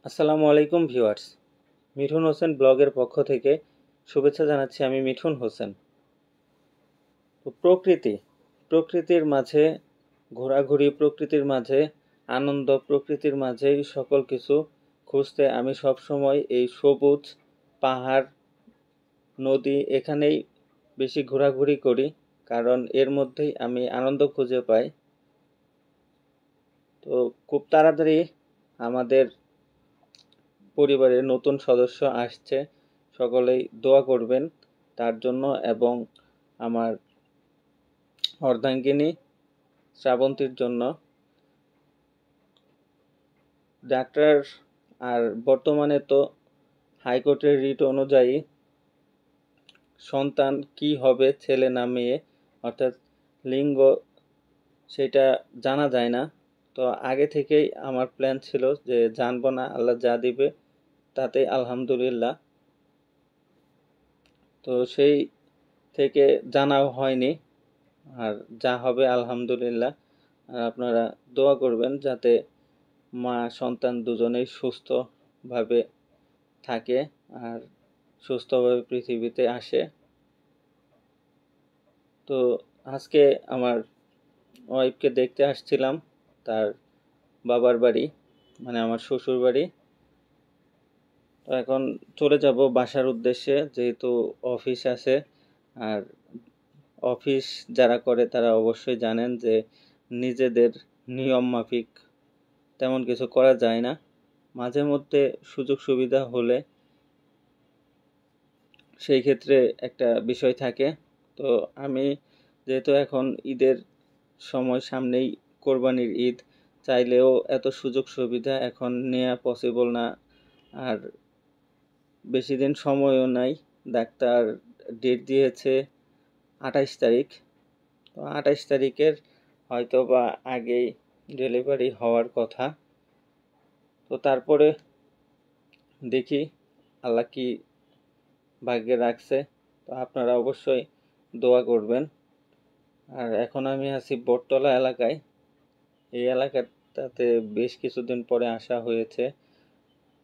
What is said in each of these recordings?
আসসালামু আলাইকুম ভিউয়ার্স। মিঠুন হোসেন ব্লগের পক্ষ থেকে শুভেচ্ছা জানাচ্ছি। আমি মিঠুন হোসেন। তো প্রকৃতির মাঝে ঘোরাঘুরি, প্রকৃতির মাঝে আনন্দ, প্রকৃতির মাঝেই সকল কিছু খুঁজতে আমি সবসময় এই সবুজ পাহাড়, নদী এখানেই বেশি ঘোরাঘুরি করি, কারণ এর মধ্যেই আমি আনন্দ খুঁজে পাই। তো খুব তাড়াতাড়ি আমাদের পরিবারের নতুন সদস্য আসছে, সকলেই দোয়া করবেন তার জন্য এবং আমার অর্ধাঙ্গিনী শ্রাবন্তীর জন্য। ডাক্তার আর বর্তমানে তো হাইকোর্টের রিট অনুযায়ী সন্তান কি হবে, ছেলে না মেয়ে, অর্থাৎ লিঙ্গ সেটা জানা যায় না। তো আগে থেকেই আমার প্ল্যান ছিল যে জানবো না, আল্লাহ যা দিবে তাতেই আলহামদুলিল্লাহ। তো সেই থেকে জানাও হয়নি, আর যা হবে আলহামদুলিল্লাহ। আর আপনারা দোয়া করবেন যাতে মা সন্তান দুজনেই সুস্থভাবে থাকে আর সুস্থভাবে পৃথিবীতে আসে। তো আজকে আমার ওয়াইফকে দেখতে আসছিলাম তার বাবার বাড়ি, মানে আমার শ্বশুর বাড়ি। তো এখন চলে যাব বাসার উদ্দেশ্যে, যেহেতু অফিস আছে। আর অফিস যারা করে তারা অবশ্যই জানেন যে নিজেদের নিয়ম মাফিক তেমন কিছু করা যায় না। মাঝে মধ্যে সুযোগ সুবিধা হলে সেই ক্ষেত্রে একটা বিষয় থাকে। তো আমি যেহেতু এখন ঈদের সময় সামনেই, কোরবানির ঈদ, চাইলেও এত সুযোগ সুবিধা এখন নেওয়া পসিবল না। আর বেশি দিন সময়ও নাই। ডাক্তার ডেট দিয়েছে 28 তারিখ। তো 28 তারিখের হয়তো বা আগেই ডেলিভারি হওয়ার কথা। তো তারপরে দেখি আল্লাহ কি ভাগ্যে রাখছে। তো আপনারা অবশ্যই দোয়া করবেন। আর এখন আমি আছি বটতলা এলাকায়। এই এলাকাটাতে বেশ কিছুদিন পরে আসা হয়েছে।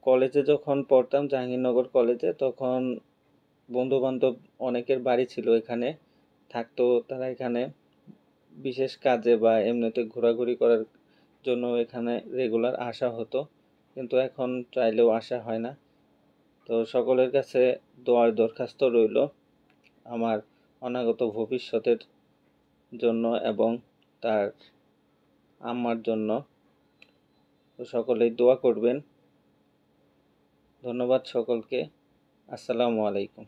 কলেজে যখন পড়তাম জাহাঙ্গীরনগর কলেজে, তখন বন্ধু বান্ধব অনেকের বাড়ি ছিল এখানে, থাকতো তারা এখানে বিশেষ কাজে বা এমনিতে ঘোরাঘুরি করার জন্য এখানে রেগুলার আসা হতো, কিন্তু এখন চাইলেও আসা হয় না। তো সকলের কাছে দোয়ার দরখাস্ত রইল আমার অনাগত ভবিষ্যতের জন্য এবং তার আম্মার জন্য। তো সকলেই দোয়া করবেন। ধন্যবাদ সকলকে। আসসালামু আলাইকুম।